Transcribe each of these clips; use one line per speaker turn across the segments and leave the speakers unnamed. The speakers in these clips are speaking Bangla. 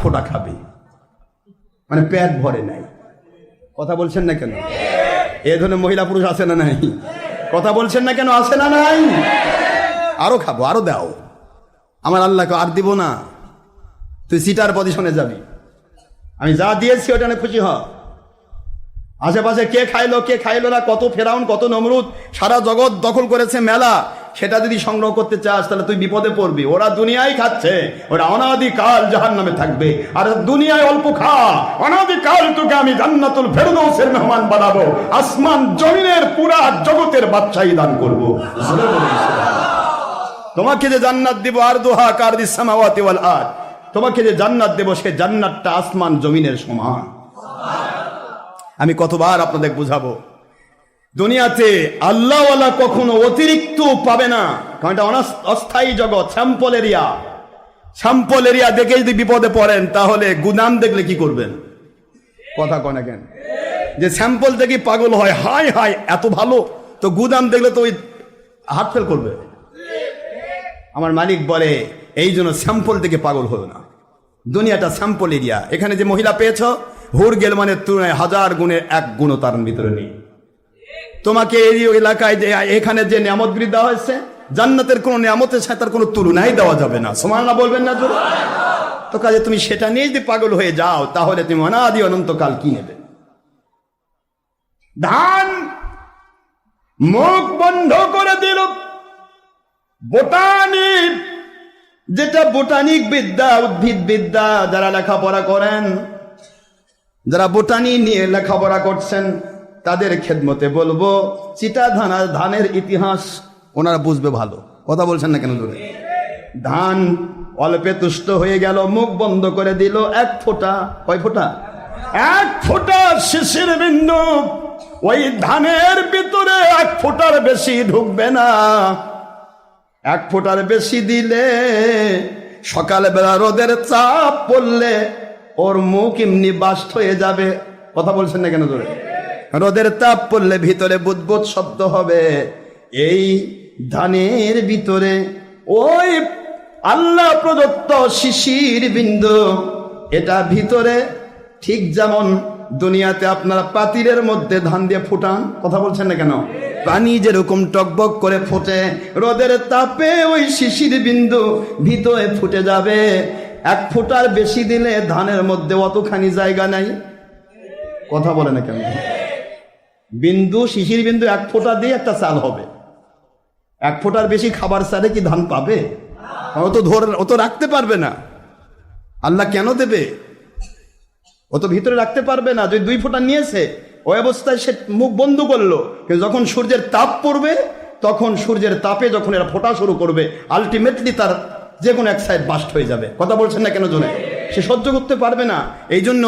ফোঁটা খাবে, মানে পেট ভরে নাই। কথা বলছেন না কেন? এ ধরনের মহিলা পুরুষ আছে না নাই? কথা বলছেন না কেন? আছে না নাই? আরো খাবো, আরো দাও। আমার আল্লাহকে আর দিব না, তুই সিটার পজিশনে যাবি, আমি যা দিয়েছি ওটা নিয়ে খুশি হ। আশেপাশে কে খাইলো না, কত ফেরাউন কত নমরুদ সারা জগৎ দখল করেছে মেলা, সেটা যদি সংগ্রহ করতে চাস তাহলে তুই বিপদে পড়বি। ওরা দুনিয়ায় খাচ্ছে, ওরা অনাদিকাল জাহান্নামে থাকবে। আর দুনিয়ায় অল্প খা, অনাদিকাল তোকে আমি জান্নাতুল ফেরদৌসের মেহমান বানাবো, আসমান জমিনের পুরা জগতের বাদশাহী দান করবো। তোমাকে যে জান্নাত দিব, আর দোহা কারদিস সামাওয়াতি ওয়াল আরদ, তোমাকে যে জান্নাত দেব সে জান্নাতটা আসমান জমিনের সমান। আমি কতবার আপনাদের বুঝাবো, দুনিয়াতে আল্লাহওয়ালা কখনো অতিরিক্ত পাবে না, কারণ এটা অস্থায়ী জগৎ, স্যাম্পল এরিয়া দেখে যদি বিপদে পড়েন তাহলে গুদাম দেখলে কি করবেন? কথা কয় না কেন? যে স্যাম্পল দেখে পাগল হয়, হায় হায় এত ভালো, তো গুদাম দেখলে তো ওই হার্ট ফেল করবে। আমার মালিক বলে এই জন্য স্যাম্পল থেকে পাগল হলো না, দুনিয়াটা স্যাম্পল এরিয়া। এখানে যে মহিলা পেয়েছ, হুর গেলমানের তুলনায় 1000 গুণের 1 গুণ তার ভিতরে নেই। তোমাকে এই এলাকায় যে এখানে যে নিয়ামতগুলি দেওয়া হয়েছে, জান্নাতের কোন নিয়ামতের সাথে তার কোনো তুলনাই দেওয়া যাবে না। সুবহানাল্লাহ বলবেন না জোরে? তো কাজে তুমি সেটা নিয়ে যদি পাগল হয়ে যাও তাহলে তুমি অনাদি অনন্তকাল কি নেবে? ধান মুখ বন্ধ করে দিল। বোটানিক, যেটা বোটানিক বিদ্যা, উদ্ভিদ বিদ্যা, যারা লেখাপড়া করেন, যারা বোটানি নিয়ে লেখাপড়া করছেন তাদের খেদমতে বলবো, চিটা ধানের ইতিহাস ওনারা বুঝবে ভালো। কথা বলছেন না কেন? ধান অল্পে তুষ্ট হয়ে গেল, মুখ বন্ধ করে দিল, 1 ফোঁটা, কয় ফোঁটা? 1 ফোঁটা শিশির বিন্দু ওই ধানের ভিতরে 1 ফোঁটার বেশি ঢুকবে না। 1 ফোঁটার বেশি দিলে সকালবেলা রোদের চাপ পড়লে ওর মুখ এমনি বাস্ট হয়ে যাবে। কথা বলছেন না কেন? ধরে রোদের তাপ পড়লে ভিতরে বুদবুদ শব্দ হবে। এই ধানের ভিতরে ওই আল্লাহ প্রদত্ত শিশির বিন্দু, এটা ভিতরে ঠিক যেমন দুনিয়াতে আপনারা পাতিলের মধ্যে ধান দিয়ে ফুটান, কথা বলছেন না কেন? পানি যেরকম টকবক করে ফোটে, রোদের তাপে ওই শিশির বিন্দু ভিতরে ফুটে যাবে। 1 ফোঁটার বেশি দিলে ধানের মধ্যে অতখানি জায়গা নাই। কথা বলে না কেন? বিন্দু, শিশির বিন্দু 1 ফোঁটা দিয়ে একটা চাল হবে। 1 ফোঁটার বেশি খাবার চালে কি ধান পাবে? ও তো রাখতে পারবে না। আল্লাহ কেন দেবে? ও তো ভিতরে রাখতে পারবে না। যদি 2 ফোঁটা নিয়েছে, ওই অবস্থায় সে মুখ বন্ধ করলো, কিন্তু যখন সূর্যের তাপ পড়বে, তখন সূর্যের তাপে যখন এরা ফোটা শুরু করবে, আলটিমেটলি তার যে কোনো এক সাইড বাস্ট হয়ে যাবে। কথা বলছেন না কেন? জোরে সে সহ্য করতে পারবে না। এই জন্য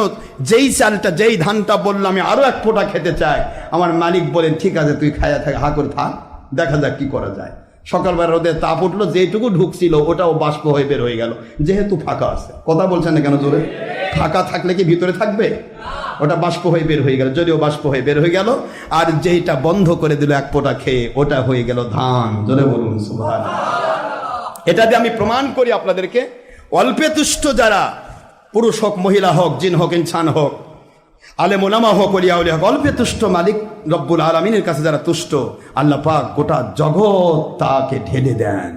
যেই চালটা, যেই ধানটা বললাম আমি আরো 1 ফোঁটা খেতে চাই, আমার মালিক বলেন ঠিক আছে তুই খায়া থাক, হা করে থাক, দেখা যাক কি করা যায়। সকালবেলা রোদে তাপ উঠলো, যেটুকু ঢুকছিল ওটাও বাষ্প হয়ে বের হয়ে গেল, যেহেতু ফাঁকা আছে। কথা বলছেন না কেন? জোরে ফাঁকা থাকলে কি ভিতরে থাকবে? ওটা বাষ্প হয়ে বের হয়ে গেল, যদিও বাষ্প হয়ে বের হয়ে গেল। আর যেইটা বন্ধ করে দিল 1 ফোঁটা খেয়ে, ওটা হয়ে গেল ধান। জোরে বলুন সুবহানাল্লাহ। এটা দিয়ে আমি প্রমাণ করি আপনাদেরকে, অল্পে তুষ্ট যারা, পুরুষ হোক, মহিলা হোক, জিন হোক, ইনসান হোক, আলেম ওলামা হোক, ওলিয়া উলিয়া হোক, অল্পে তুষ্ট মালিক রব্বুল আলামিনের কাছে যারা তুষ্ট, আল্লাহ পাক গোটা জগৎ তাকে ঢেলে দেন।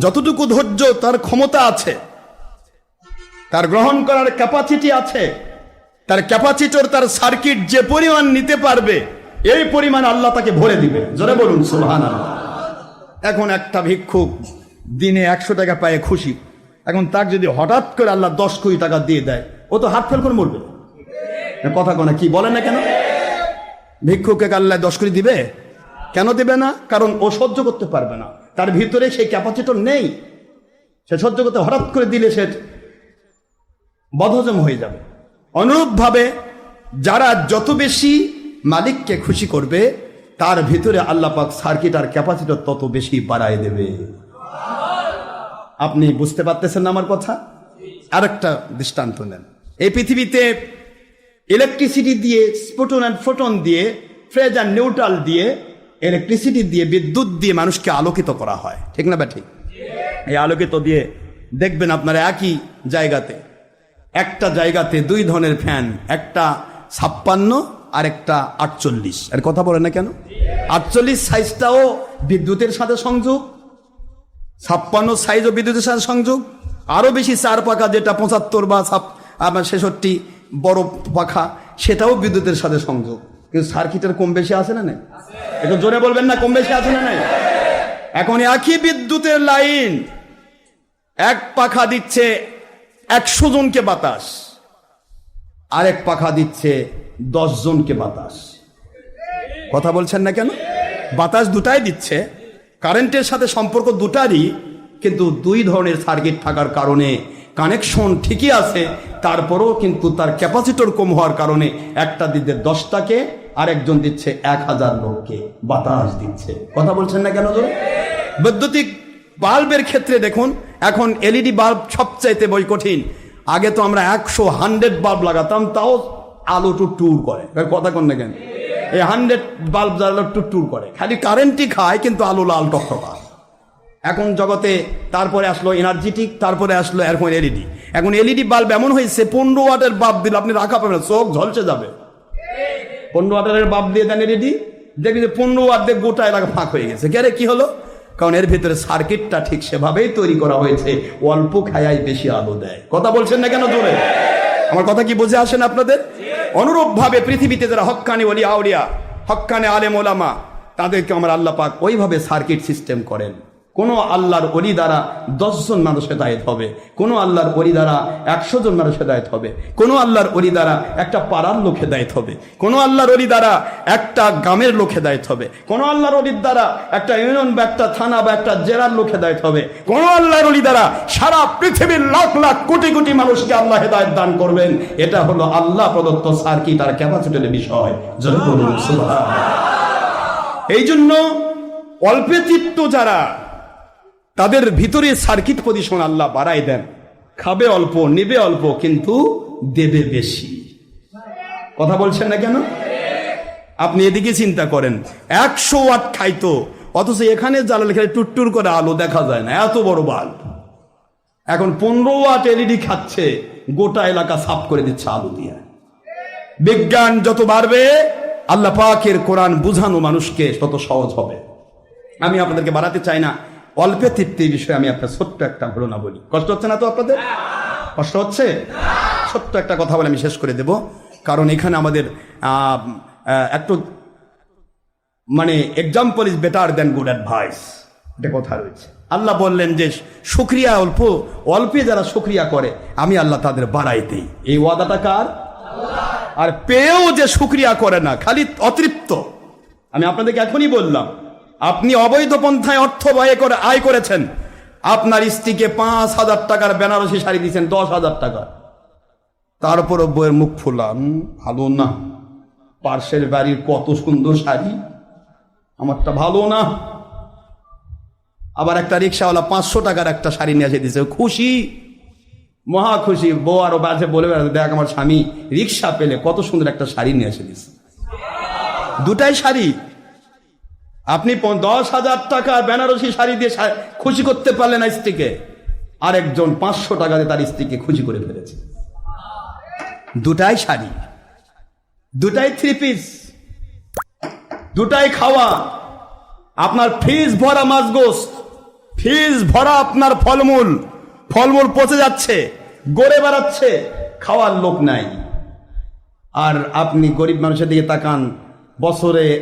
যতটুকু ধৈর্য তার ক্ষমতা আছে, তার গ্রহণ করার ক্যাপাসিটি আছে, তার ক্যাপাসিটর, তার সার্কিট যে পরিমাণ নিতে পারবে, এই পরিমাণ আল্লাহ তাকে ভরে দিবে। জোরে বলুন সুবহানাল্লাহ। এখন একটা ভিক্ষুক দিনে 100 টাকা পায় খুশি, এখন তাকে যদি হঠাৎ করে আল্লাহ 10 কোটি টাকা দিয়ে দেয়, ও তো হাত ফেল করে মরবে। কথা কোনা কি বলেন না কেন? ভিক্ষুকে আল্লাহ 10 কোটি দিবে? কেন দিবে না? কারণ ও সহ্য করতে পারবে না, তার ভিতরে সেই ক্যাপাসিটর নেই, সে সহ্য করতে, হঠাৎ করে দিলে সে বদহজম হয়ে যাবে। অনুরূপ ভাবে যারা যত বেশি মালিককে খুশি করবে, তার ভিতরে আল্লাহ পাক সার্কিট আর ক্যাপাসিটর তত বেশি বাড়ায় দেবে। আপনি বুঝতে পারতেছেন না আমার কথা? আরেকটা দৃষ্টান্ত নেন। এই পৃথিবীতে ইলেকট্রিসিটি দিয়ে, স্ফোটন আর ফোটন দিয়ে, ফেজ আর নিউট্রাল দিয়ে, ইলেকট্রিসিটি দিয়ে, বিদ্যুৎ দিয়ে মানুষকে আলোকিত করা হয়, ঠিক না? ঠিক। এই আলোকিত দিয়ে দেখবেন আপনারা একই জায়গাতে, একটা জায়গাতে দুই ধরনের ফ্যান, একটা 56 আর একটা 48। আর কথা বলে না কেন? 48 সাইজটাও বিদ্যুতের সাথে সংযোগ, 56 সাইজও বিদ্যুতের সাথে সংযোগ, আরো বেশি 4 পাখা যেটা 75 বা 66 বড় পাখা, সেটাও বিদ্যুতের সাথে সংযোগ। কিন্তু সার্কিটের কম বেশি আছে না নাই? একটু জোরে বলবেন না, কম বেশি আছে না নাই? এখন একই বিদ্যুতের লাইন, এক পাখা দিচ্ছে 100 জনকে বাতাস, আরেক পাখা দিচ্ছে 10 জনকে বাতাস। কথা বলছেন না কেন? বাতাস দুটাই দিচ্ছে, কারেন্টের সাথে সম্পর্ক দুটারই, কিন্তু দুই ধরনের সার্কিট থাকার কারণে কানেকশন ঠিকই আছে, তারপরেও কিন্তু তার ক্যাপাসিটর কম হওয়ার কারণে একটা দিচ্ছে 10টাকে, আরেকজন দিচ্ছে 1000 লোককে বাতাস দিচ্ছে। কথা বলছেন না কেন? বৈদ্যুতিক বাল্বের ক্ষেত্রে দেখুন, এখন এলইডি বাল্ব সবচাইতে কঠিন। আগে তো আমরা 100 বাল্ব লাগাতাম, তাও আলো টুর করে। কথা কন না কেন? এই 100 বাল্ব জ্বালালো টুর করে, খালি কারেন্টই খায় কিন্তু আলো লাল টকটকা। এখন জগতে তারপরে আসলো এনার্জেটিক, তারপরে আসলো এখন এলইডি। এখন এলইডি বাল্ব এমন হয়েছে 15 ওয়াটের বাল্ব দিলে আপনি রাখা পাবেন, চোখ ঝলসে যাবে। 15 ওয়াটের বাল্ব দিয়ে দেন এলইডি, দেখবি যে 15 ওয়াট দিয়ে গোটা এলাকা ফাঁক হয়ে গেছে। কেরে কি হলো? কারণ এর ভিতরে সার্কিটটা ঠিক সেভাবেই তৈরি করা হয়েছে, অল্প খায়াই বেশি আলো দেয়। কথা বলছেন না কেন জোরে? আমার কথা কি বুঝে আসেন আপনাদের? অনুরূপ ভাবে পৃথিবীতে যারা হক্কানি ওলিয়া আউলিয়া, হক্কানি আলেম ওলামা, তাদেরকে আমার আল্লাহ পাক ওইভাবে সার্কিট সিস্টেম করেন। কোন আল্লাহর ওলি দ্বারা 10 জন মানুষ হেদায়েত হবে, কোন আল্লাহর ওলি দ্বারা 100 জন মানুষ হেদায়েত হবে, কোন আল্লাহর ওলি দ্বারা একটা পাড়ার লোক হেদায়েত হবে, কোন আল্লাহর ওলি দ্বারা একটা গ্রামের লোক হেদায়েত হবে, কোন আল্লাহর ওলির দ্বারা একটা ইউনিয়ন বা একটা থানা বা একটা জেলার লোক হেদায়েত হবে, কোন আল্লাহর ওলি দ্বারা সারা পৃথিবীর লাখ লাখ কোটি কোটি মানুষকে আল্লাহ হেদায়েত দান করবেন। এটা হলো আল্লাহ প্রদত্ত সার্কিট আর ক্যাপাসিটরের বিষয়। জোরে বলুন সুবহানাল্লাহ। এই জন্য অল্পে তৃপ্ত যারা, তাদের ভিতরে সার্কিট পজিশন আল্লাহ বাড়াই দেন। খাবে অল্প, নেবে অল্প, কিন্তু দেবে বেশি। কথা বলছেন না কেন? আপনি এদিকে চিন্তা করেন, 100 ওয়াট খাইতো, অথচ এখানে জ্বালালে খেলে টুট্টুর করে আলো দেখা যায় না, এত বড় বাল্ব। এখন 15 ওয়াট এলইডি খাচ্ছে, গোটা এলাকা সাফ করে দিচ্ছে আলো দিয়ে। বিজ্ঞান যত বাড়বে, আল্লাহ পাকের কোরআন বুঝানো মানুষকে তত সহজ হবে। আমি আপনাদেরকে বাড়াতে চাই না, অল্পে তৃপ্তির বিষয়ে আমি আপনার ছোট্ট একটা ঘটনা বলি। কষ্ট হচ্ছে না তো আপনাদের? কষ্ট হচ্ছে? ছোট্ট একটা কথা বলে আমি শেষ করে দেব, কারণ এখানে আমাদের একটু example is better then good advice, এটা কথা রয়েছে। আল্লাহ বললেন যে শুকরিয়া অল্পে যারা শুকরিয়া করে আমি আল্লাহ তাদের বাড়াই দেই। এই ওয়াদাটা কার? আর পেয়েও যে শুকরিয়া করে না, খালি অতৃপ্ত। আমি আপনাদেরকে এখনই বললাম, আপনি অবৈধ পন্থায় অর্থ আয় করেছেন, আপনার স্ত্রীকে 5000 টাকার বেনারসি শাড়ি দিয়েছেন 10,000 টাকা, তারপরও বইয়ের মুখ ফুলান, ভালো না, পার্শ্বের বাড়ির কত সুন্দর শাড়ি, আমারটা ভালো না। আবার একটা রিক্সাওয়ালা 500 টাকার একটা শাড়ি নিয়ে এসে দিয়েছে, খুশি, মহা খুশি। বউ আরো বাজে বলে বেড়াচ্ছে, দেখ আমার স্বামী রিক্সা পেলে কত সুন্দর একটা শাড়ি নিয়ে এসে দিয়েছে। দুটাই শাড়ি। আপনি 10,000 টাকা বেনারসি শাড়ি দিয়ে খুশি করতে পারলেন না স্ত্রীকে, আরেকজন 500 টাকা দিয়ে তার স্ত্রীকে খুশি করে ফেলেছে। দুটাই শাড়ি, দুটাই 3 পিস, দুটাই খাওয়া। আপনার ফ্রিজ ভরা মাছ গোস্ত, ফ্রিজ ভরা আপনার ফলমূল পচে যাচ্ছে, গড়ে বেড়াচ্ছে, খাওয়ার লোক নাই। আর আপনি গরিব মানুষের দিকে তাকান,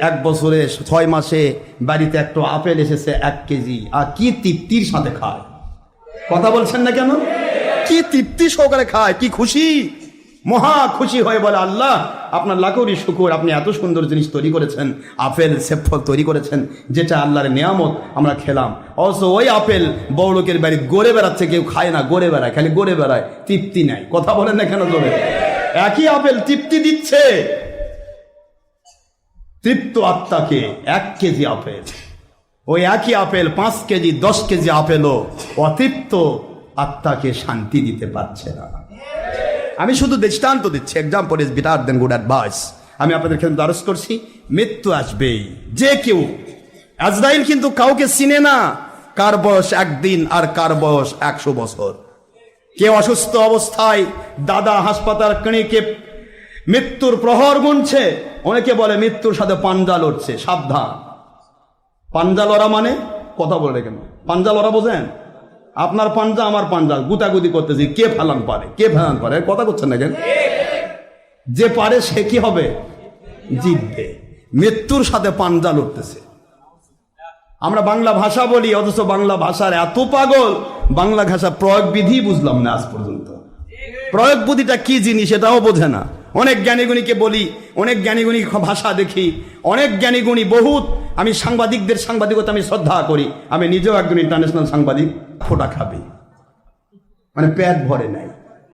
এক বছরে 6 মাসে বাড়িতে একটা আপেল এসেছে 1 কেজি, আর কি তৃপ্তির সাথে খায়। কথা বলছেন না কেন? কি তৃপ্তি সহকারে খায়, কি খুশি, মহা খুশি হয়ে বলে আল্লাহ আপনার লাখোরই শুকর, আপনি এত সুন্দর জিনিস তৈরি করেছেন, আপেল সেফল তৈরি করেছেন, যেটা আল্লাহর নিয়ামত আমরা খেলাম। অবশ্য ওই আপেল বড় লোকের বাড়ি গড়ে বেড়াচ্ছে, কেউ খায় না, গড়ে বেড়ায়, খালি গড়ে বেড়ায়, তৃপ্তি নাই। কথা বলেন না কেন জোরে? একই আপেল তৃপ্তি দিচ্ছে তৃপ্ত আত্মাকে 1 কেজি আপেল, ওই একই আপেল 5 কেজি 10 কেজি আপেলও অতৃপ্ত আত্মাকে শান্তি দিতে পারছে না। আমি শুধু দৃষ্টান্ত দিচ্ছি, example is better then good advice. আমি আপনাদের ক্ষেত্রে আরজ করছি, মৃত্যু আসবেই, যে কেউ। আজরাইল কিন্তু কাউকে চিনে না, কার বয়স একদিন আর কার বয়স 100 বছর। কেউ অসুস্থ অবস্থায় দাদা হাসপাতাল ক্লিনিকে মৃত্যুর প্রহর গুনছে, অনেকে বলে মৃত্যুর সাথে পাঞ্জা লড়ছে। সাবধান, পাঞ্জা লড়া মানে কথা বলে কেন? পাঞ্জা লড়া বোঝেন? আপনার পাঞ্জা আমার পাঞ্জা গুতাগুতি করতেছি, কে ফেলান পারে, কে ফেলান পারে, কথা করছেন না কেন? যে পারে সে কি হবে? জিতবে। মৃত্যুর সাথে পাঞ্জা লড়তেছে। আমরা বাংলা ভাষা বলি, অথচ বাংলা ভাষার এত পাগল, বাংলা ভাষা প্রয়োগ বিধি বুঝলাম না আজ পর্যন্ত। প্রয়োগ বুদ্ধিটা কি জিনিস এটাও বোঝে না। অনেক জ্ঞানীগুণীকে বলি, অনেক জ্ঞানীগুণী ভাষা দেখি, অনেক জ্ঞানীগুণী বহুত। আমি সাংবাদিকদের সাংবাদিকতা আমি শ্রদ্ধা করি, আমি নিজেও একজন ইন্টারন্যাশনাল সাংবাদিক। ফোটা খাবে মানে পেট ভরে নাই।